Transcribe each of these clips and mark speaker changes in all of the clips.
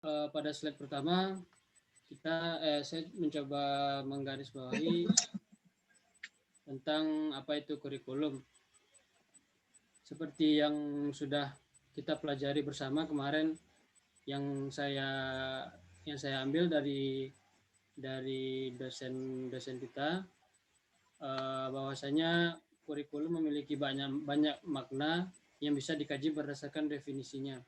Speaker 1: pada slide pertama saya mencoba menggarisbawahi tentang apa itu kurikulum. Seperti yang sudah kita pelajari bersama kemarin, yang saya ambil dari dosen kita, bahwasanya kurikulum memiliki banyak makna yang bisa dikaji berdasarkan definisinya.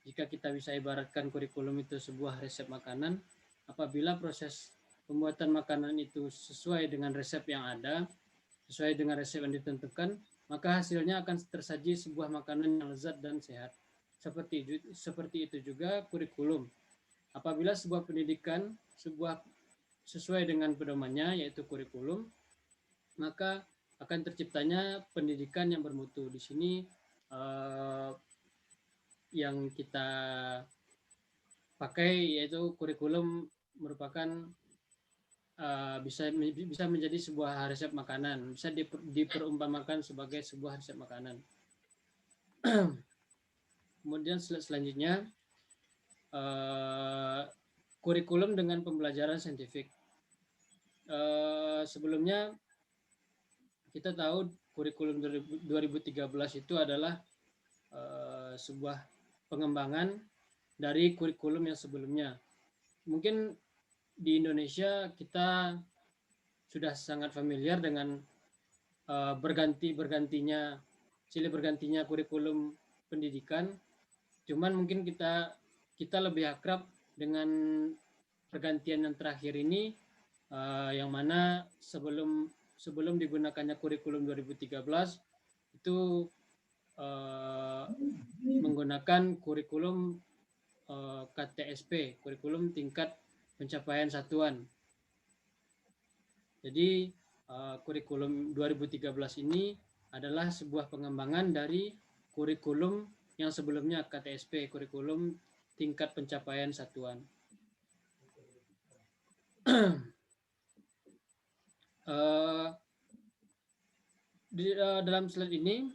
Speaker 1: Jika kita bisa ibaratkan kurikulum itu sebuah resep makanan, apabila proses pembuatan makanan itu sesuai dengan resep yang ada, sesuai dengan resep yang ditentukan, maka hasilnya akan tersaji sebuah makanan yang lezat dan sehat. Seperti itu juga kurikulum. Apabila sebuah pendidikan sesuai dengan pedomannya, yaitu kurikulum, maka akan terciptanya pendidikan yang bermutu. Di sini yang kita pakai yaitu kurikulum merupakan bisa menjadi sebuah resep makanan, bisa diperumpamakan sebagai sebuah resep makanan. Kemudian selanjutnya kurikulum dengan pembelajaran saintifik. Sebelumnya kita tahu kurikulum 2013 itu adalah sebuah pengembangan dari kurikulum yang sebelumnya. Mungkin di Indonesia kita sudah sangat familiar dengan silih bergantinya kurikulum pendidikan. Cuman mungkin kita lebih akrab dengan pergantian yang terakhir ini, yang mana sebelum digunakannya kurikulum 2013 itu menggunakan kurikulum KTSP, kurikulum tingkat pencapaian satuan. Jadi kurikulum 2013 ini adalah sebuah pengembangan dari kurikulum yang sebelumnya KTSP, kurikulum tingkat pencapaian satuan. Dalam slide ini,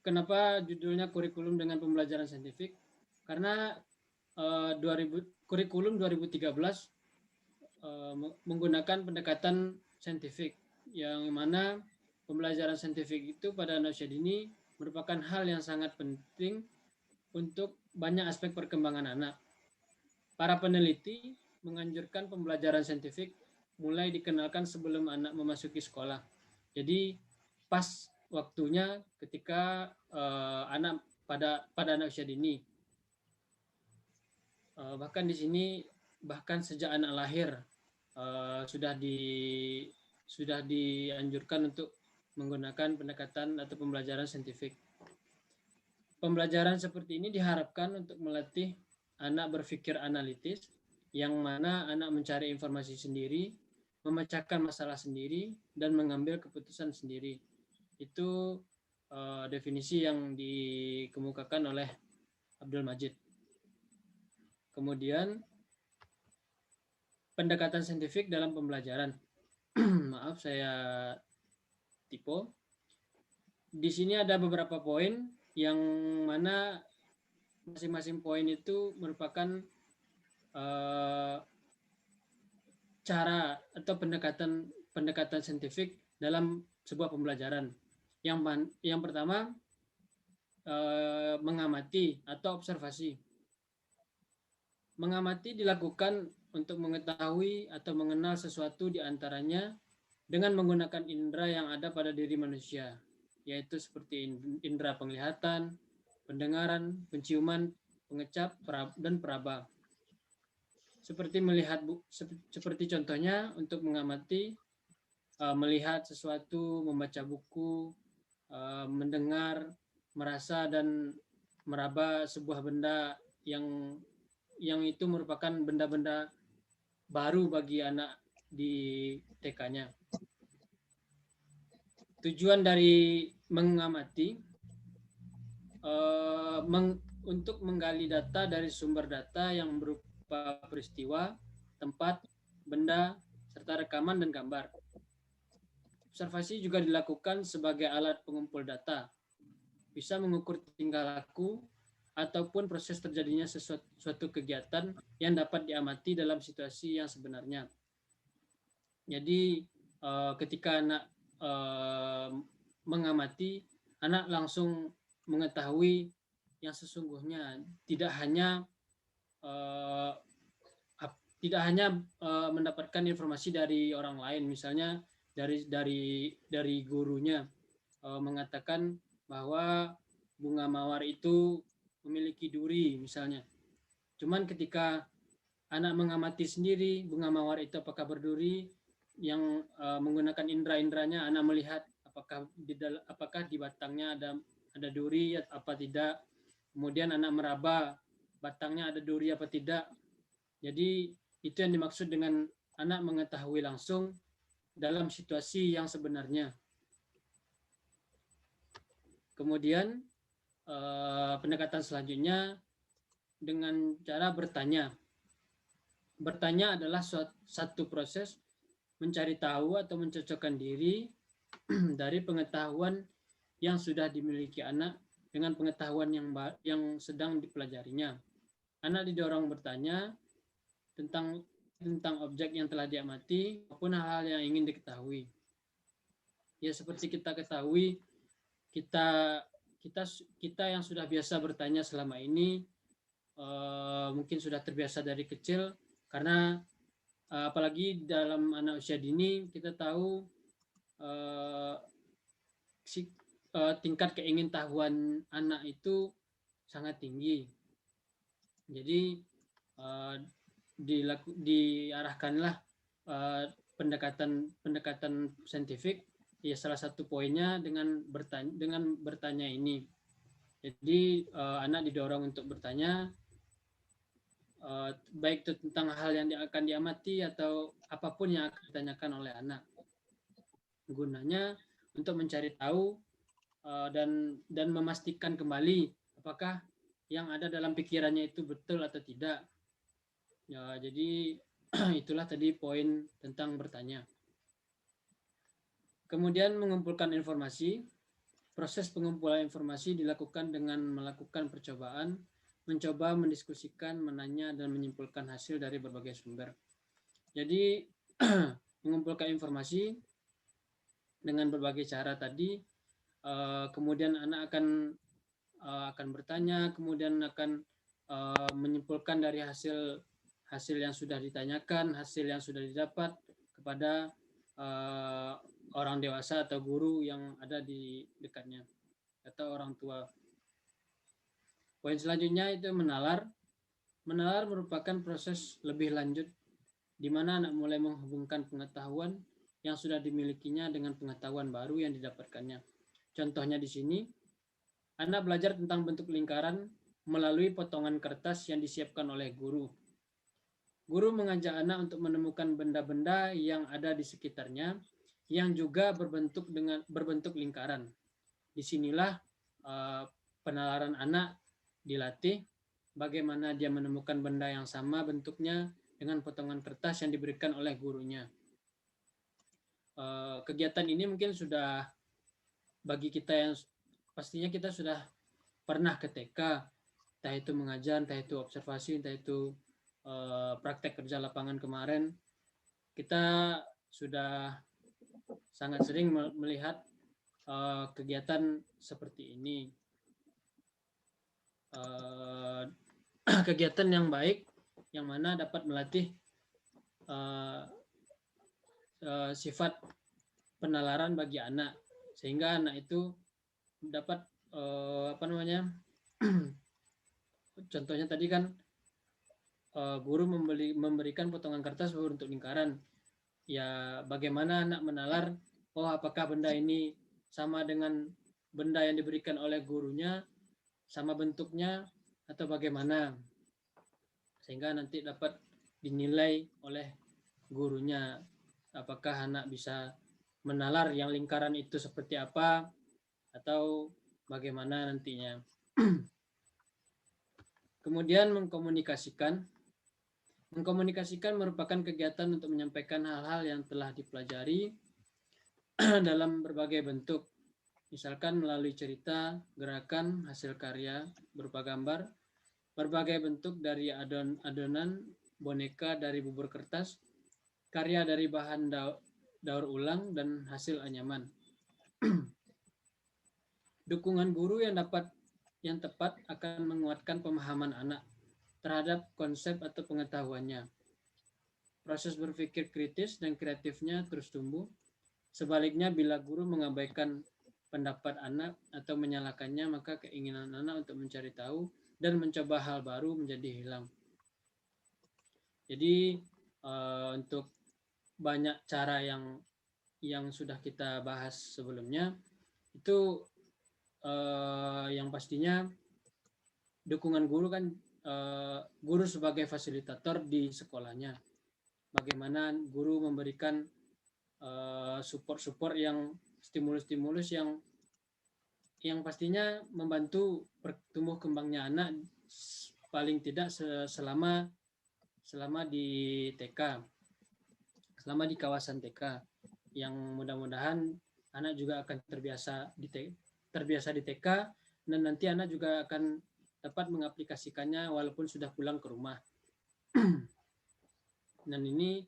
Speaker 1: kenapa judulnya kurikulum dengan pembelajaran saintifik? Karena kurikulum 2013 menggunakan pendekatan saintifik, yang mana pembelajaran saintifik itu pada anak usia dini merupakan hal yang sangat penting untuk banyak aspek perkembangan anak. Para peneliti menganjurkan pembelajaran saintifik mulai dikenalkan sebelum anak memasuki sekolah. Jadi pas waktunya ketika anak pada anak usia dini. Bahkan di sini sejak anak lahir sudah dianjurkan untuk menggunakan pendekatan atau pembelajaran saintifik. Pembelajaran seperti ini diharapkan untuk melatih anak berpikir analitis, yang mana anak mencari informasi sendiri, memecahkan masalah sendiri, dan mengambil keputusan sendiri. Itu definisi yang dikemukakan oleh Abdul Majid. Kemudian pendekatan saintifik dalam pembelajaran. Maaf, saya typo. Di sini ada beberapa poin yang mana masing-masing poin itu merupakan cara atau pendekatan saintifik dalam sebuah pembelajaran. Yang pertama, mengamati atau observasi. Mengamati dilakukan untuk mengetahui atau mengenal sesuatu di antaranya dengan menggunakan indera yang ada pada diri manusia, yaitu seperti indera penglihatan, pendengaran, penciuman, pengecap, dan peraba. Seperti contohnya untuk mengamati, melihat sesuatu, membaca buku, mendengar, merasa, dan meraba sebuah benda yang itu merupakan benda-benda baru bagi anak di TK-nya. Tujuan dari mengamati untuk menggali data dari sumber data yang berupa peristiwa, tempat, benda, serta rekaman dan gambar. Observasi juga dilakukan sebagai alat pengumpul data. Bisa mengukur tingkah laku, ataupun proses terjadinya suatu kegiatan yang dapat diamati dalam situasi yang sebenarnya. Jadi ketika anak mengamati, anak langsung mengetahui yang sesungguhnya, tidak hanya mendapatkan informasi dari orang lain, misalnya dari gurunya mengatakan bahwa bunga mawar itu memiliki duri misalnya. Cuman ketika anak mengamati sendiri bunga mawar itu apakah berduri, yang menggunakan indera-inderanya, anak melihat apakah di batangnya ada duri apa tidak. Kemudian anak meraba batangnya ada duri apa tidak. Jadi itu yang dimaksud dengan anak mengetahui langsung dalam situasi yang sebenarnya. Kemudian pendekatan selanjutnya dengan cara bertanya. Bertanya adalah satu proses mencari tahu atau mencocokkan diri dari pengetahuan yang sudah dimiliki anak dengan pengetahuan yang sedang dipelajarinya. Anak didorong bertanya tentang objek yang telah diamati maupun hal-hal yang ingin diketahui. Ya, seperti kita ketahui, kita yang sudah biasa bertanya selama ini mungkin sudah terbiasa dari kecil, karena apalagi dalam anak usia dini kita tahu tingkat keingintahuan anak itu sangat tinggi. Jadi diarahkanlah pendekatan saintifik, ya salah satu poinnya dengan bertanya ini. Jadi anak didorong untuk bertanya, baik itu tentang hal yang akan diamati atau apapun yang akan ditanyakan oleh anak. Gunanya untuk mencari tahu dan memastikan kembali apakah yang ada dalam pikirannya itu betul atau tidak. Ya, jadi itulah tadi poin tentang bertanya. Kemudian mengumpulkan informasi. Proses pengumpulan informasi dilakukan dengan melakukan percobaan, mencoba, mendiskusikan, menanya, dan menyimpulkan hasil dari berbagai sumber. Jadi mengumpulkan informasi dengan berbagai cara tadi, kemudian anak akan bertanya, kemudian akan menyimpulkan dari hasil yang sudah ditanyakan, hasil yang sudah didapat kepada orang dewasa atau guru yang ada di dekatnya atau orang tua. Poin selanjutnya itu menalar. Menalar merupakan proses lebih lanjut di mana anak mulai menghubungkan pengetahuan yang sudah dimilikinya dengan pengetahuan baru yang didapatkannya. Contohnya di sini, anak belajar tentang bentuk lingkaran melalui potongan kertas yang disiapkan oleh guru. Guru mengajak anak untuk menemukan benda-benda yang ada di sekitarnya yang juga berbentuk lingkaran. Disinilah penalaran anak dilatih, bagaimana dia menemukan benda yang sama bentuknya dengan potongan kertas yang diberikan oleh gurunya. Kegiatan ini mungkin sudah bagi kita yang pastinya kita sudah pernah ke TK, entah itu mengajar, entah itu observasi, entah itu praktek kerja lapangan kemarin, kita sudah sangat sering melihat kegiatan seperti ini. Kegiatan yang baik, yang mana dapat melatih sifat penalaran bagi anak, sehingga anak itu dapat contohnya tadi kan guru memberikan potongan kertas berbentuk lingkaran. Ya, bagaimana anak menalar, apakah benda ini sama dengan benda yang diberikan oleh gurunya, sama bentuknya, atau bagaimana, sehingga nanti dapat dinilai oleh gurunya apakah anak bisa menalar yang lingkaran itu seperti apa atau bagaimana nantinya. Kemudian mengkomunikasikan. Mengkomunikasikan merupakan kegiatan untuk menyampaikan hal-hal yang telah dipelajari dalam berbagai bentuk. Misalkan melalui cerita, gerakan, hasil karya, berupa gambar, berbagai bentuk dari adonan, boneka dari bubur kertas, karya dari bahan daur ulang, dan hasil anyaman. Dukungan guru yang tepat akan menguatkan pemahaman anak terhadap konsep atau pengetahuannya. Proses berpikir kritis dan kreatifnya terus tumbuh. Sebaliknya, bila guru mengabaikan pendapat anak atau menyalahkannya, maka keinginan anak untuk mencari tahu dan mencoba hal baru menjadi hilang. Jadi untuk banyak cara yang sudah kita bahas sebelumnya, itu yang pastinya dukungan guru kan, guru sebagai fasilitator di sekolahnya. Bagaimana guru memberikan support yang stimulus-stimulus yang pastinya membantu pertumbuh kembangnya anak paling tidak selama di TK, selama di kawasan TK, yang mudah-mudahan anak juga akan terbiasa di TK, dan nanti anak juga akan dapat mengaplikasikannya walaupun sudah pulang ke rumah. Dan ini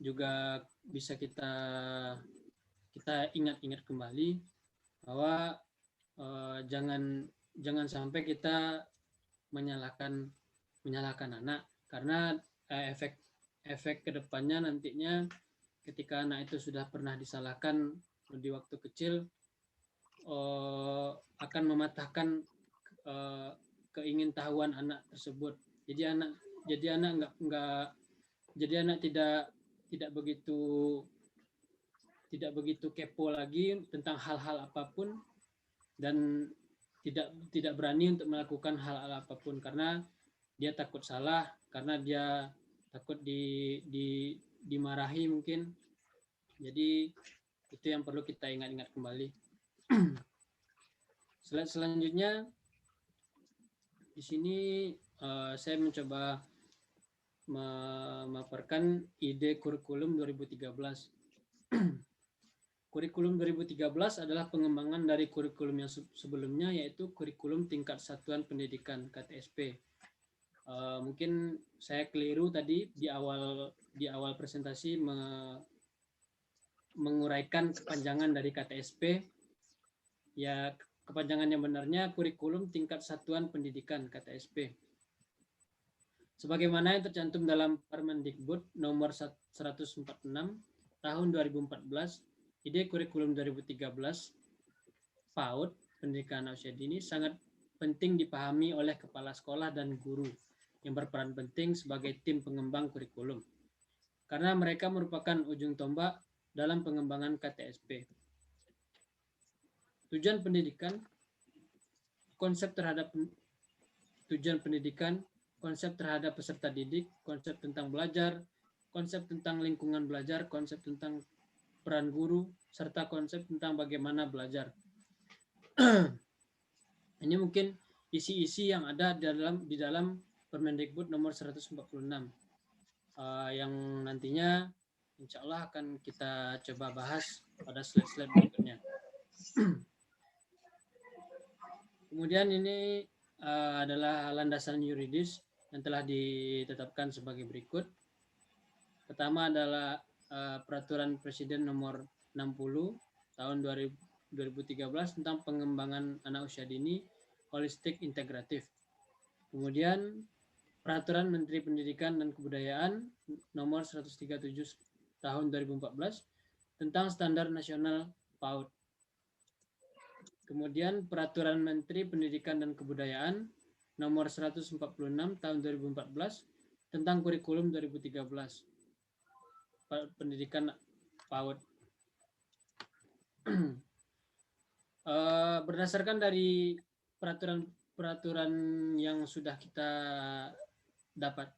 Speaker 1: juga bisa kita ingat-ingat kembali bahwa jangan sampai kita menyalahkan anak, karena efek kedepannya nantinya ketika anak itu sudah pernah disalahkan di waktu kecil, akan mematahkan keingintahuan anak tersebut. Jadi anak tidak begitu kepo lagi tentang hal-hal apapun, dan tidak berani untuk melakukan hal-hal apapun karena dia takut salah, karena dia takut dimarahi mungkin. Jadi itu yang perlu kita ingat-ingat kembali. Slide selanjutnya, di sini saya mencoba memaparkan ide kurikulum 2013. Kurikulum 2013 adalah pengembangan dari kurikulum yang sebelumnya, yaitu kurikulum tingkat satuan pendidikan KTSP. Mungkin saya keliru tadi di awal presentasi menguraikan kepanjangan dari KTSP. Ya, kepanjangan yang benarnya kurikulum tingkat satuan pendidikan KTSP. Sebagaimana yang tercantum dalam Permendikbud nomor 146 tahun 2014, ide kurikulum 2013 PAUD pendidikan usia dini sangat penting dipahami oleh kepala sekolah dan guru yang berperan penting sebagai tim pengembang kurikulum, karena mereka merupakan ujung tombak dalam pengembangan KTSP. Tujuan pendidikan, konsep terhadap tujuan pendidikan, konsep terhadap peserta didik, konsep tentang belajar, konsep tentang lingkungan belajar, konsep tentang peran guru, serta konsep tentang bagaimana belajar. Ini mungkin isi-isi yang ada di dalam Permendikbud nomor 146 yang nantinya insya Allah akan kita coba bahas pada slide-slide berikutnya. Kemudian ini adalah landasan yuridis yang telah ditetapkan sebagai berikut. Pertama adalah Peraturan Presiden nomor 60 tahun 2013 tentang pengembangan anak usia dini holistik integratif. Kemudian Peraturan Menteri Pendidikan dan Kebudayaan nomor 137 tahun 2014 tentang standar nasional PAUD. Kemudian Peraturan Menteri Pendidikan dan Kebudayaan nomor 146 tahun 2014 tentang kurikulum 2013 pendidikan PAUD. Berdasarkan dari peraturan yang sudah kita dapat,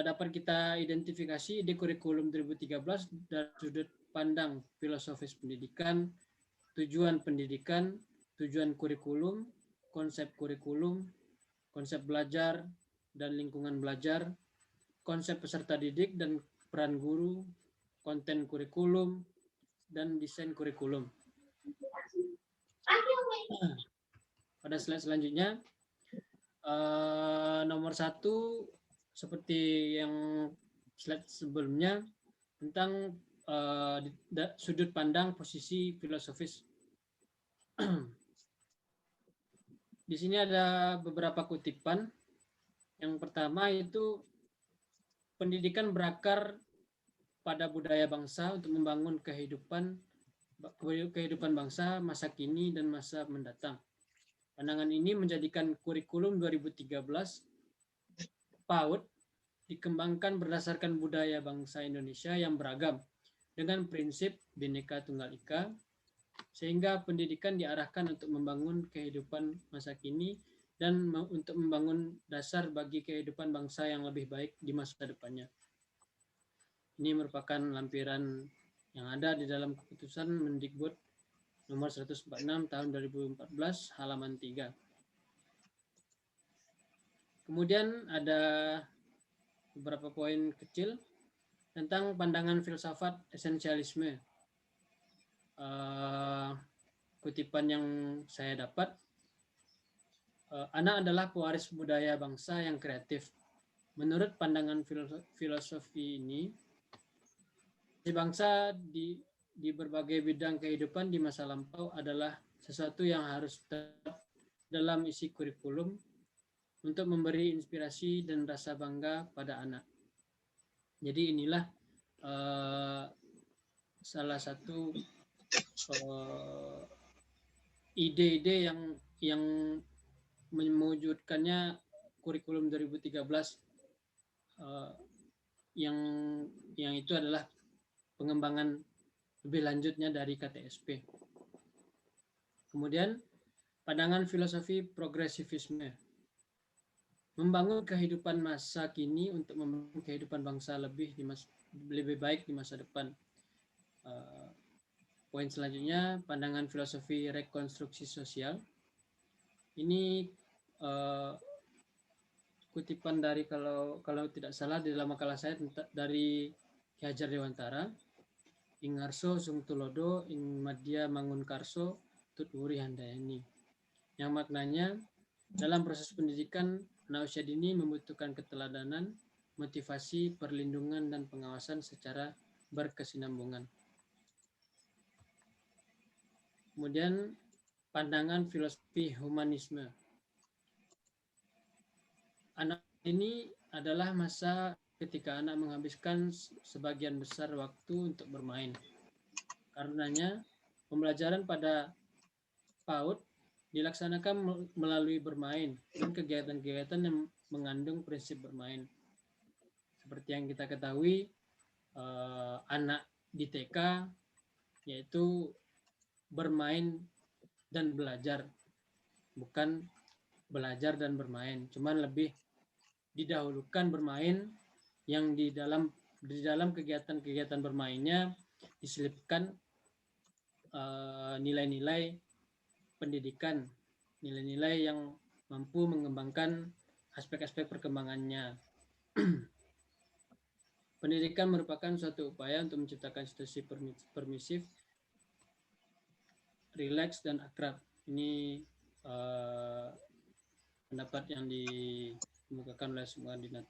Speaker 1: dapat kita identifikasi di kurikulum 2013 dari sudut pandang filosofis pendidikan, tujuan pendidikan, tujuan kurikulum, konsep belajar dan lingkungan belajar, konsep peserta didik dan peran guru, konten kurikulum, dan desain kurikulum. Pada slide selanjutnya, nomor 1 seperti yang slide sebelumnya tentang sudut pandang posisi filosofis. Di sini ada beberapa kutipan. Yang pertama itu pendidikan berakar pada budaya bangsa untuk membangun kehidupan bangsa masa kini dan masa mendatang. Pandangan ini menjadikan kurikulum 2013 PAUD dikembangkan berdasarkan budaya bangsa Indonesia yang beragam dengan prinsip Bhinneka Tunggal Ika, sehingga pendidikan diarahkan untuk membangun kehidupan masa kini dan untuk membangun dasar bagi kehidupan bangsa yang lebih baik di masa depannya. Ini merupakan lampiran yang ada di dalam keputusan Mendikbud nomor 146 tahun 2014 halaman 3. Kemudian ada beberapa poin kecil tentang pandangan filsafat esensialisme. Kutipan yang saya dapat, anak adalah pewaris budaya bangsa yang kreatif. Menurut pandangan filosofi ini, bangsa di berbagai bidang kehidupan di masa lampau adalah sesuatu yang harus tetap dalam isi kurikulum untuk memberi inspirasi dan rasa bangga pada anak. Jadi inilah salah satu ide-ide yang mewujudkannya kurikulum 2013 yang itu adalah pengembangan lebih lanjutnya dari KTSP. Kemudian pandangan filosofi progresivisme, membangun kehidupan masa kini untuk membangun kehidupan bangsa lebih baik di masa depan. Poin selanjutnya, pandangan filosofi rekonstruksi sosial. Ini kutipan dari kalau tidak salah di dalam makalah saya dari Ki Hajar Dewantara, ing Ngarso Sung Tulodo, ing Madya Mangunkarso, Tut Wuri Handayani. Yang maknanya, dalam proses pendidikan, anak usia dini membutuhkan keteladanan, motivasi, perlindungan, dan pengawasan secara berkesinambungan. Kemudian pandangan filosofi humanisme. Anak ini adalah masa ketika anak menghabiskan sebagian besar waktu untuk bermain. Karenanya, pembelajaran pada PAUD dilaksanakan melalui bermain dan kegiatan-kegiatan yang mengandung prinsip bermain. Seperti yang kita ketahui, anak di TK yaitu bermain dan belajar, bukan belajar dan bermain. Cuman lebih didahulukan bermain, yang di dalam kegiatan-kegiatan bermainnya diselipkan nilai-nilai pendidikan, nilai-nilai yang mampu mengembangkan aspek-aspek perkembangannya. Pendidikan merupakan suatu upaya untuk menciptakan situasi permisif, rileks, dan akrab. Ini pendapat yang dikemukakan oleh Sukmadinat.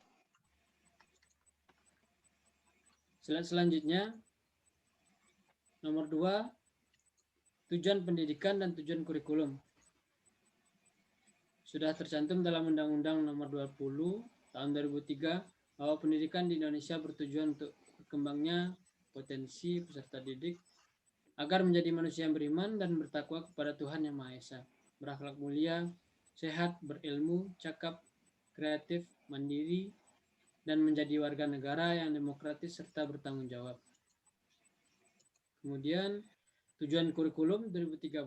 Speaker 1: Slide selanjutnya, nomor 2, tujuan pendidikan dan tujuan kurikulum. Sudah tercantum dalam Undang-Undang nomor 20 tahun 2003 bahwa pendidikan di Indonesia bertujuan untuk berkembangnya potensi peserta didik agar menjadi manusia yang beriman dan bertakwa kepada Tuhan Yang Maha Esa, berakhlak mulia, sehat, berilmu, cakap, kreatif, mandiri, dan menjadi warga negara yang demokratis serta bertanggung jawab. Kemudian tujuan kurikulum 2013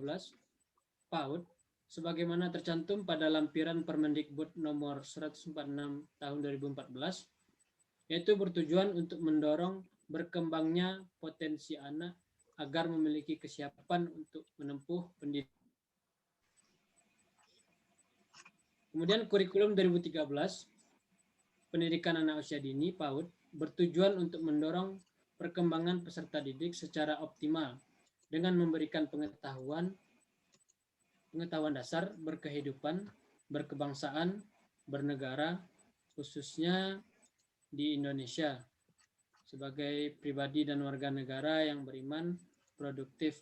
Speaker 1: PAUD sebagaimana tercantum pada lampiran Permendikbud nomor 146 tahun 2014, yaitu bertujuan untuk mendorong berkembangnya potensi anak agar memiliki kesiapan untuk menempuh pendidikan. Kemudian kurikulum 2013 pendidikan anak usia dini PAUD bertujuan untuk mendorong perkembangan peserta didik secara optimal dengan memberikan pengetahuan dasar berkehidupan, berkebangsaan, bernegara, khususnya di Indonesia sebagai pribadi dan warga negara yang beriman, produktif,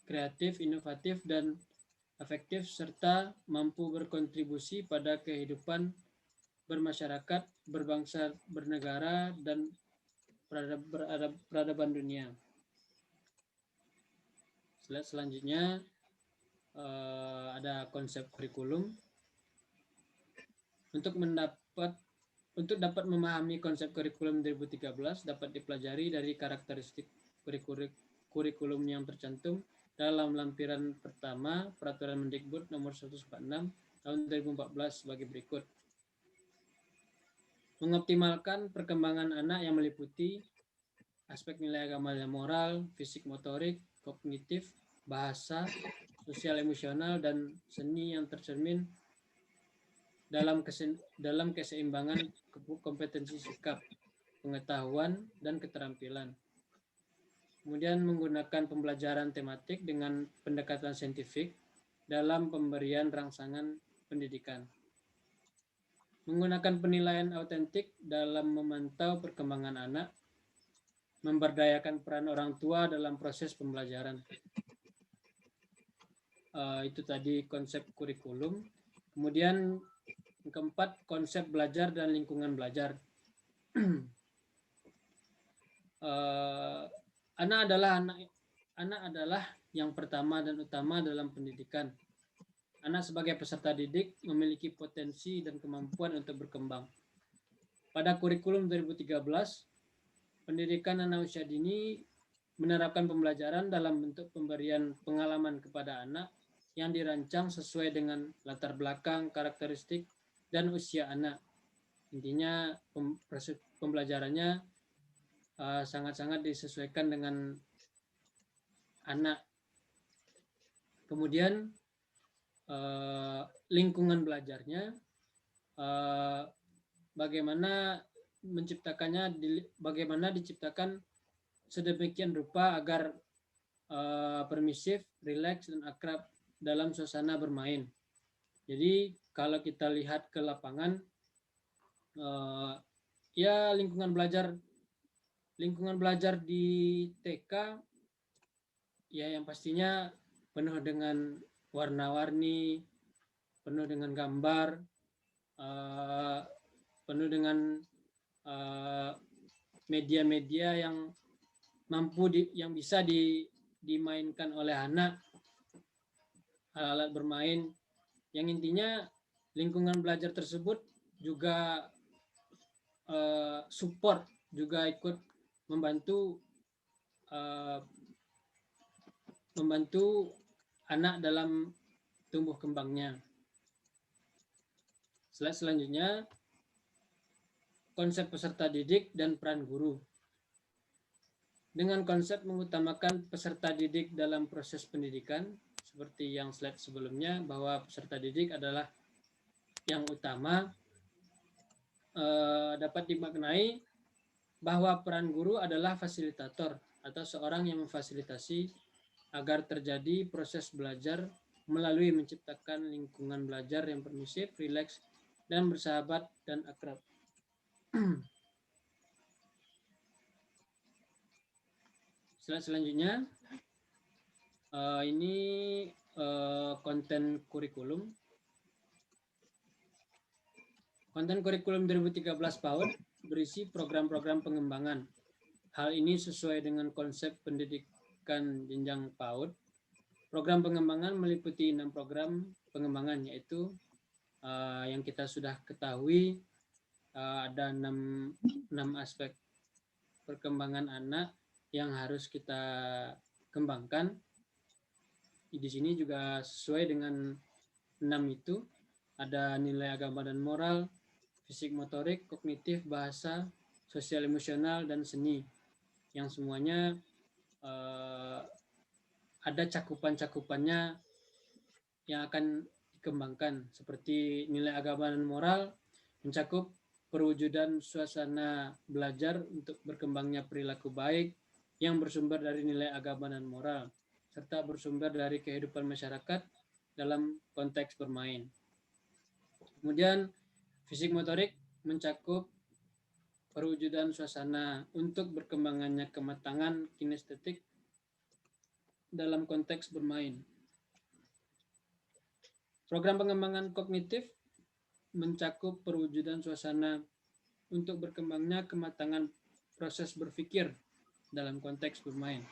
Speaker 1: kreatif, inovatif, dan efektif, serta mampu berkontribusi pada kehidupan bermasyarakat, berbangsa, bernegara, dan peradaban dunia. Slide selanjutnya ada konsep kurikulum. Untuk dapat memahami konsep kurikulum 2013 dapat dipelajari dari karakteristik kurikulum yang tercantum dalam lampiran pertama Peraturan Mendikbud nomor 146 tahun 2014 sebagai berikut. Mengoptimalkan perkembangan anak yang meliputi aspek nilai agama dan moral, fisik motorik, kognitif, bahasa, sosial emosional, dan seni yang tercermin dalam keseimbangan kompetensi sikap, pengetahuan, dan keterampilan. Kemudian menggunakan pembelajaran tematik dengan pendekatan saintifik dalam pemberian rangsangan pendidikan. Menggunakan penilaian autentik dalam memantau perkembangan anak, memberdayakan peran orang tua dalam proses pembelajaran. Itu tadi konsep kurikulum. Kemudian yang keempat, konsep belajar dan lingkungan belajar. Anak adalah yang pertama dan utama dalam pendidikan. Anak sebagai peserta didik memiliki potensi dan kemampuan untuk berkembang. Pada kurikulum 2013, pendidikan anak usia dini menerapkan pembelajaran dalam bentuk pemberian pengalaman kepada anak yang dirancang sesuai dengan latar belakang, karakteristik, dan usia anak. Intinya pembelajarannya sangat-sangat disesuaikan dengan anak. Kemudian lingkungan belajarnya, bagaimana diciptakan sedemikian rupa agar permisif, rileks, dan akrab dalam suasana bermain. Jadi kalau kita lihat ke lapangan, ya lingkungan belajar di TK ya yang pastinya penuh dengan warna-warni, penuh dengan gambar, penuh dengan media-media yang yang bisa dimainkan oleh anak, alat bermain yang intinya lingkungan belajar tersebut juga support, juga ikut membantu anak dalam tumbuh kembangnya. Slide selanjutnya, konsep peserta didik dan peran guru. Dengan konsep mengutamakan peserta didik dalam proses pendidikan, seperti yang slide sebelumnya, bahwa peserta didik adalah yang utama, dapat dimaknai bahwa peran guru adalah fasilitator atau seorang yang memfasilitasi agar terjadi proses belajar melalui menciptakan lingkungan belajar yang permisif, rileks, dan bersahabat dan akrab. Slide selanjutnya, ini konten kurikulum. Konten kurikulum 2013 PAUD berisi program-program pengembangan. Hal ini sesuai dengan konsep pendidikan jenjang PAUD. Program pengembangan meliputi 6 program pengembangan, yaitu yang kita sudah ketahui ada 6 aspek perkembangan anak yang harus kita kembangkan. Di sini juga sesuai dengan 6 itu, ada nilai agama dan moral, fisik motorik, kognitif, bahasa, sosial emosional, dan seni, yang semuanya ada cakupan-cakupannya yang akan dikembangkan, seperti nilai agama dan moral, mencakup perwujudan suasana belajar untuk berkembangnya perilaku baik yang bersumber dari nilai agama dan moral, serta bersumber dari kehidupan masyarakat dalam konteks bermain. Kemudian fisik motorik mencakup perwujudan suasana untuk berkembangannya kematangan kinestetik dalam konteks bermain. Program pengembangan kognitif mencakup perwujudan suasana untuk berkembangnya kematangan proses berpikir dalam konteks bermain.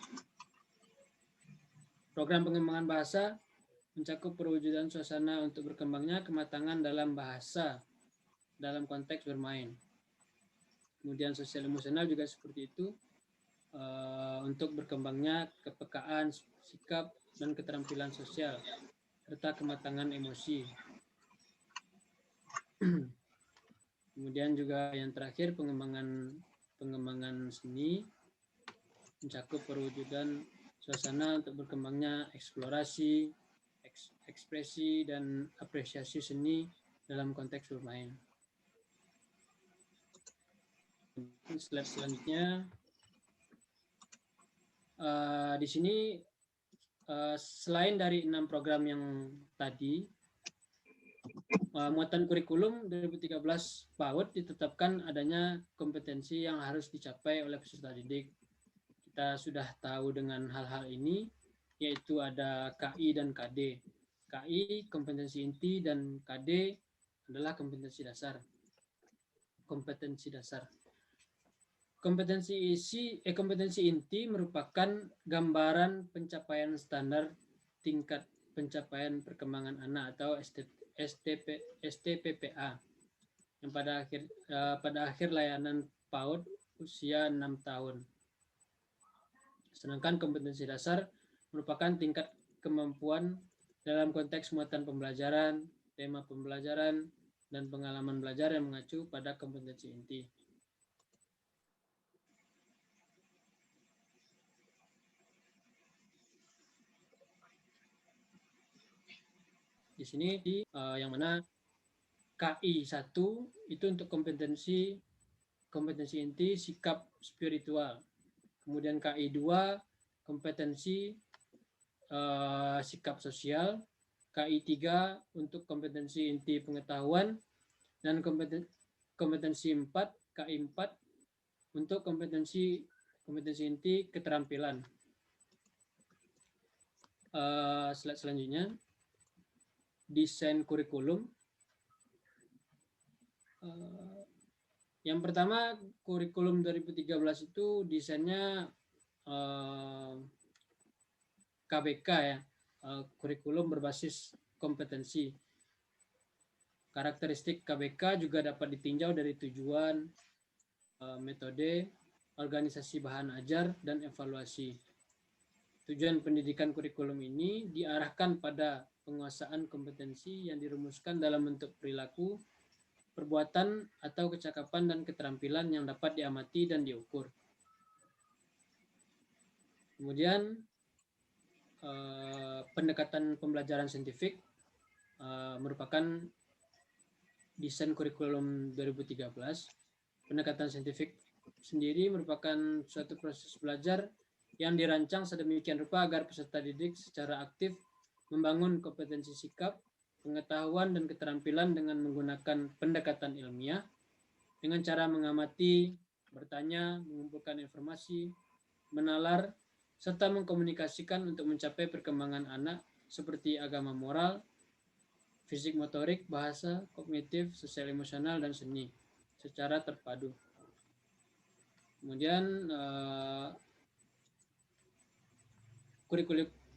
Speaker 1: Program pengembangan bahasa mencakup perwujudan suasana untuk berkembangnya kematangan dalam bahasa dalam konteks bermain. Kemudian sosial emosional juga seperti itu, untuk berkembangnya kepekaan, sikap, dan keterampilan sosial, serta kematangan emosi. Kemudian juga yang terakhir pengembangan seni mencakup perwujudan suasana untuk berkembangnya eksplorasi, ekspresi, dan apresiasi seni dalam konteks bermain. Slide selanjutnya, di sini selain dari 6 program yang tadi, muatan kurikulum 2013 PAUD ditetapkan adanya kompetensi yang harus dicapai oleh peserta didik. Kita sudah tahu dengan hal-hal ini, yaitu ada KI dan KD. KI kompetensi inti dan KD adalah kompetensi dasar. Kompetensi inti merupakan gambaran pencapaian standar tingkat pencapaian perkembangan anak atau STPPA yang pada akhir layanan PAUD usia 6 tahun. Sedangkan kompetensi dasar merupakan tingkat kemampuan dalam konteks muatan pembelajaran, tema pembelajaran, dan pengalaman belajar yang mengacu pada kompetensi inti. Di sini yang mana KI 1 itu untuk kompetensi inti sikap spiritual. Kemudian KI 2 kompetensi sikap sosial, KI 3 untuk kompetensi inti pengetahuan, dan kompetensi 4 KI 4 untuk kompetensi inti keterampilan. Slide selanjutnya, desain kurikulum. Yang pertama, kurikulum 2013 itu desainnya KBK ya, kurikulum berbasis kompetensi. Karakteristik KBK juga dapat ditinjau dari tujuan, metode, organisasi bahan ajar, dan evaluasi. Tujuan pendidikan kurikulum ini diarahkan pada penguasaan kompetensi yang dirumuskan dalam bentuk perilaku, perbuatan, atau kecakapan dan keterampilan yang dapat diamati dan diukur. Kemudian pendekatan pembelajaran saintifik merupakan desain kurikulum 2013. Pendekatan saintifik sendiri merupakan suatu proses belajar yang dirancang sedemikian rupa agar peserta didik secara aktif membangun kompetensi sikap, pengetahuan, dan keterampilan dengan menggunakan pendekatan ilmiah dengan cara mengamati, bertanya, mengumpulkan informasi, menalar, serta mengkomunikasikan untuk mencapai perkembangan anak seperti agama moral, fisik motorik, bahasa, kognitif, sosial emosional, dan seni secara terpadu. Kemudian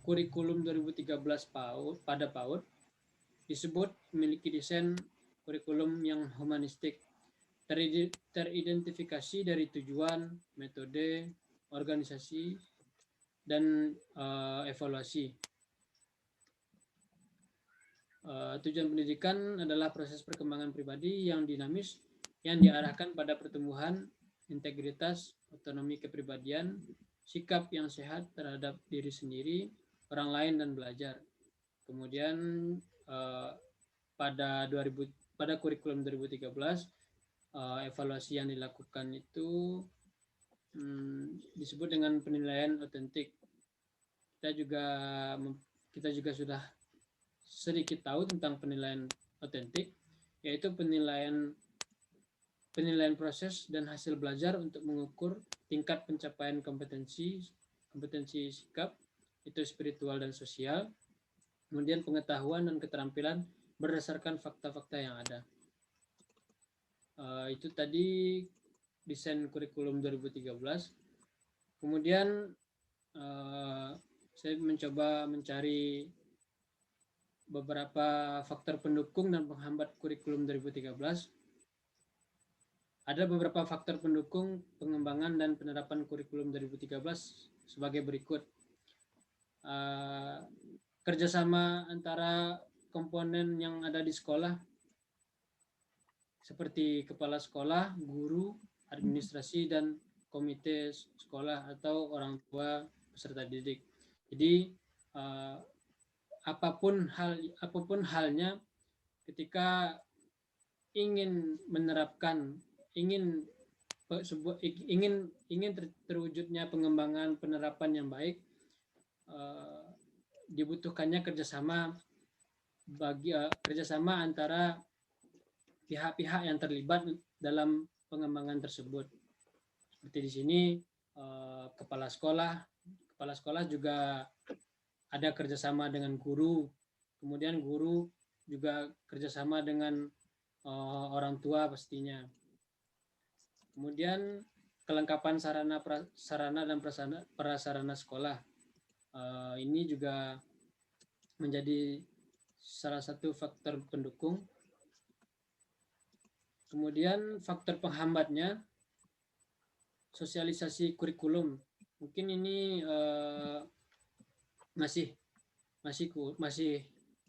Speaker 1: kurikulum 2013 pada PAUD disebut memiliki desain kurikulum yang humanistik, teridentifikasi dari tujuan, metode, organisasi, dan evaluasi. Tujuan pendidikan adalah proses perkembangan pribadi yang dinamis yang diarahkan pada pertumbuhan, integritas, otonomi kepribadian, sikap yang sehat terhadap diri sendiri, orang lain, dan belajar. Kemudian pada kurikulum 2013 evaluasi yang dilakukan itu disebut dengan penilaian otentik. Kita juga sudah sedikit tahu tentang penilaian otentik, yaitu penilaian proses dan hasil belajar untuk mengukur tingkat pencapaian kompetensi sikap, itu spiritual dan sosial, kemudian pengetahuan dan keterampilan berdasarkan fakta-fakta yang ada. Itu tadi desain kurikulum 2013. Kemudian saya mencoba mencari beberapa faktor pendukung dan penghambat kurikulum 2013. Ada beberapa faktor pendukung pengembangan dan penerapan kurikulum 2013 sebagai berikut. Kerjasama antara komponen yang ada di sekolah, seperti kepala sekolah, guru, administrasi, dan komite sekolah atau orang tua peserta didik. Jadi apapun halnya, ketika ingin menerapkan, ingin terwujudnya pengembangan penerapan yang baik, dibutuhkannya kerjasama antara pihak-pihak yang terlibat dalam pengembangan tersebut. Seperti di sini kepala sekolah juga ada kerjasama dengan guru, kemudian guru juga kerjasama dengan orang tua pastinya. Kemudian kelengkapan sarana dan prasarana sekolah, ini juga menjadi salah satu faktor pendukung. Kemudian faktor penghambatnya, sosialisasi kurikulum. Mungkin ini masih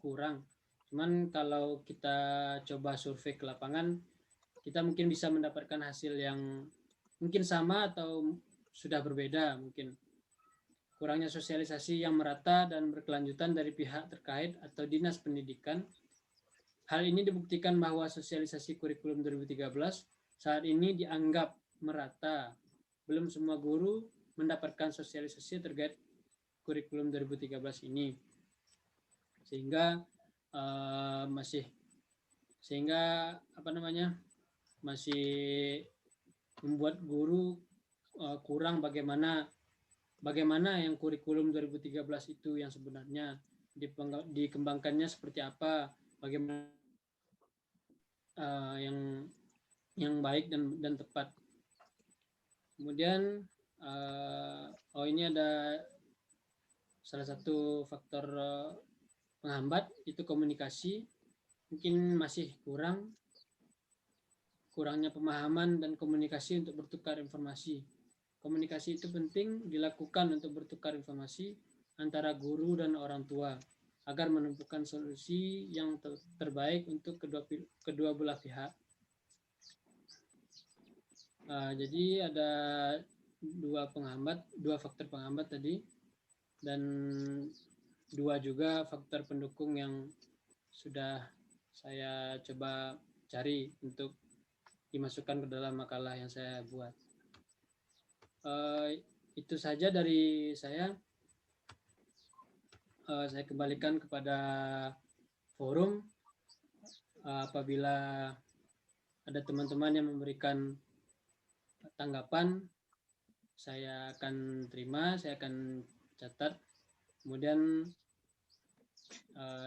Speaker 1: kurang. Cuman kalau kita coba survei ke lapangan, kita mungkin bisa mendapatkan hasil yang mungkin sama atau sudah berbeda. Mungkin kurangnya sosialisasi yang merata dan berkelanjutan dari pihak terkait atau dinas pendidikan. Hal ini dibuktikan bahwa sosialisasi kurikulum 2013 saat ini dianggap merata. Belum semua guru mendapatkan sosialisasi terkait kurikulum 2013 ini. Sehingga masih membuat guru kurang bagaimana yang kurikulum 2013 itu yang sebenarnya dikembangkannya seperti apa, bagaimana yang baik dan tepat. Kemudian ini ada salah satu faktor penghambat, itu komunikasi. Mungkin masih kurangnya pemahaman dan komunikasi untuk bertukar informasi. Komunikasi itu penting dilakukan untuk bertukar informasi antara guru dan orang tua agar menemukan solusi yang terbaik untuk kedua belah pihak. Jadi ada dua faktor penghambat tadi, dan dua juga faktor pendukung yang sudah saya coba cari untuk dimasukkan ke dalam makalah yang saya buat. Itu saja dari saya. Saya kembalikan kepada forum. Apabila ada teman-teman yang memberikan tanggapan, saya akan terima, saya akan catat. Kemudian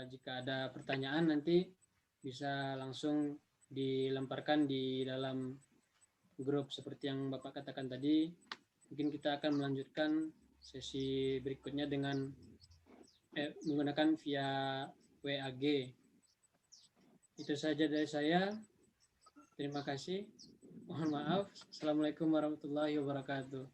Speaker 1: jika ada pertanyaan nanti bisa langsung dilemparkan di dalam grup seperti yang Bapak katakan tadi. Mungkin kita akan melanjutkan sesi berikutnya dengan menggunakan via WAG. Itu saja dari saya. Terima kasih. Mohon maaf. Assalamualaikum warahmatullahi wabarakatuh.